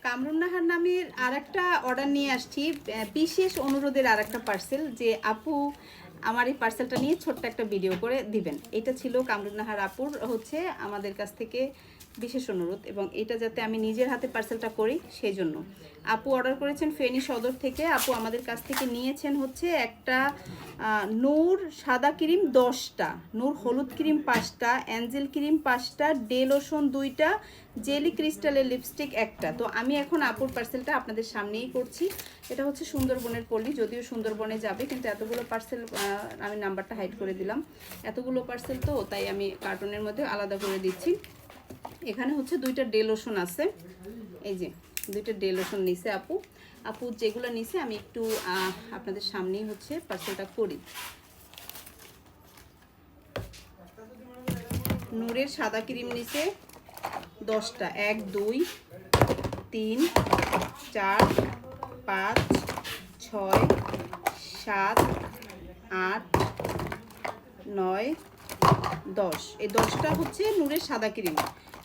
কামরুন নাহার নামের আরেকটা অর্ডার নিয়ে আসছি, বিশেষ অনুরোধের আরেকটা পার্সেল, যে আপু আমার এই পার্সেলটা নিয়ে ছোট্ট একটা ভিডিও করে দিবেন। এটা ছিল কামরুন নাহার আপুর হচ্ছে আমাদের কাছ থেকে বিশেষ অনুরোধ, এবং এটা যাতে আমি নিজের হাতে পার্সেলটা করি সেই জন্য। আপু অর্ডার করেছেন ফেনী সদর থেকে। আপু আমাদের কাছ থেকে নিয়েছেন হচ্ছে একটা নূর সাদা ক্রিম 10টা, নূর হলুদ ক্রিম 5টা, অ্যাঞ্জেল ক্রিম 5টা, ডে লোশন 2টা, জেলি ক্রিস্টালের লিপস্টিক 1টা। তো আমি এখন আপুর পার্সেলটা আপনাদের সামনেই করছি। এটা হচ্ছে সুন্দরবনের পল্লী, যদিও সুন্দরবনে যাবে, কিন্তু এতগুলো পার্সেল আমি নাম্বারটা হাইড করে দিলাম। এতগুলো পার্সেল তো তাই আমি কার্টুনের মধ্যে আলাদা করে দিচ্ছি। এখানে হচ্ছে 2টা ডে লোশন আছে, এই যে 2টা ডে লোশন নিছে আপু যেগুলো নিছে আমি একটু আপনাদের সামনেই হচ্ছে পার্সেলটা করি। নূরের সাদা ক্রিম নিছে 10টা, 1 2 3 4 5 6 7 8 9 10। এই 10টা হচ্ছে নূরের সাদা ক্রিম।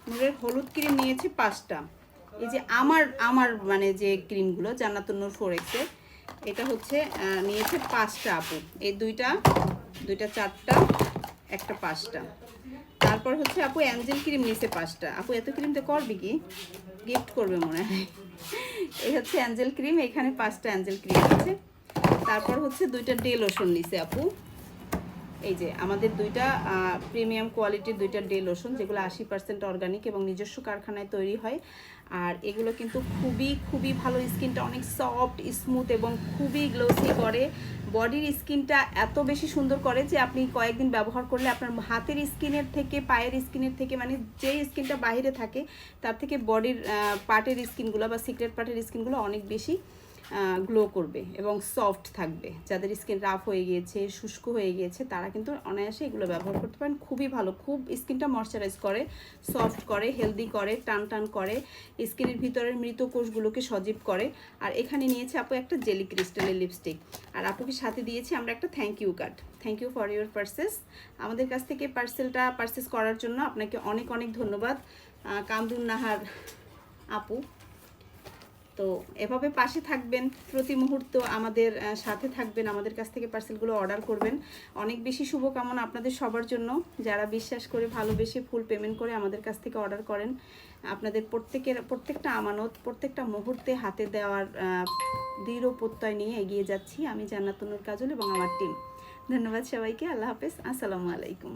নূরের হলুদ ক্রিম নিয়েছে 5টা। এই যে আমার মানে যে ক্রিমগুলো জান্নাতুন নূর 4X-এর, এটা হচ্ছে নিয়েছে 5টা আপু। এই দুইটা 4টা, একটা 5টা। তারপর হচ্ছে আপু অ্যাঞ্জেল ক্রিম নিয়েছে 5টা। আপু এত ক্রিম তো করবে কি, গিফট করবে মনে হয়। এই হচ্ছে অ্যাঞ্জেল ক্রিম, এখানে 5টা অ্যাঞ্জেল ক্রিম আছে। তারপর হচ্ছে 2টা ডে লোশন নিছে আপু। এই যে আমাদের 2টা প্রিমিয়াম কোয়ালিটির 2টা ডে লোশন, যেগুলো 80% অর্গানিক এবং নিজস্ব কারখানায় তৈরি হয়। আর এগুলো কিন্তু খুবই ভালো, স্কিনটা অনেক সফট স্মুথ এবং খুবই গ্লোসি করে। বডির স্কিনটা এত বেশি সুন্দর করে যে আপনি কয়েকদিন ব্যবহার করলে আপনার হাতের স্কিনের থেকে, পায়ের স্কিনের থেকে, মানে যে স্কিনটা বাইরে থাকে তার থেকে বডির পার্টের স্কিনগুলো বা সিক্রেট পার্টের স্কিনগুলো অনেক বেশি গ্লো করবে এবং সফট থাকবে। যাদের স্কিন রাফ হয়ে গিয়েছে, শুষ্ক হয়ে গিয়েছে, তারা কিন্তু অনায়াসে এগুলো ব্যবহার করতে পারেন। খুবই ভালো, খুব স্কিনটা ময়শ্চারাইজ করে, সফট করে, হেলদি করে, টান করে, স্কিনের ভিতরের মৃত কোষগুলোকে সজীব করে। আর এখানে নিয়েছে আপু একটা জেলি ক্রিস্টালের লিপস্টিক, আর আপুকে সাথে দিয়েছি আমরা একটা thank you card. Thank you for your purchase. আমাদের কাছ থেকে পার্সেলটা পারচেস করার জন্য আপনাকে অনেক ধন্যবাদ কামরুন নাহার আপু। তো এভাবে পাশে থাকবেন, প্রতি মুহূর্ত আমাদের সাথে থাকবেন, আমাদের কাছ থেকে পার্সেলগুলো অর্ডার করবেন। অনেক বেশি শুভকামনা আপনাদের সবার জন্য, যারা বিশ্বাস করে ভালোবেসে ফুল পেমেন্ট করে আমাদের কাছ থেকে অর্ডার করেন। আপনাদের প্রত্যেকটা আমানত, প্রত্যেকটা মুহূর্তে হাতে দেওয়ার দৃঢ় প্রত্যয় নিয়ে এগিয়ে যাচ্ছি আমি, জান্নাতুন নূর কাজল এবং আমার টিম। ধন্যবাদ সবাইকে। আল্লাহ হাফেজ, আসসালামু আলাইকুম।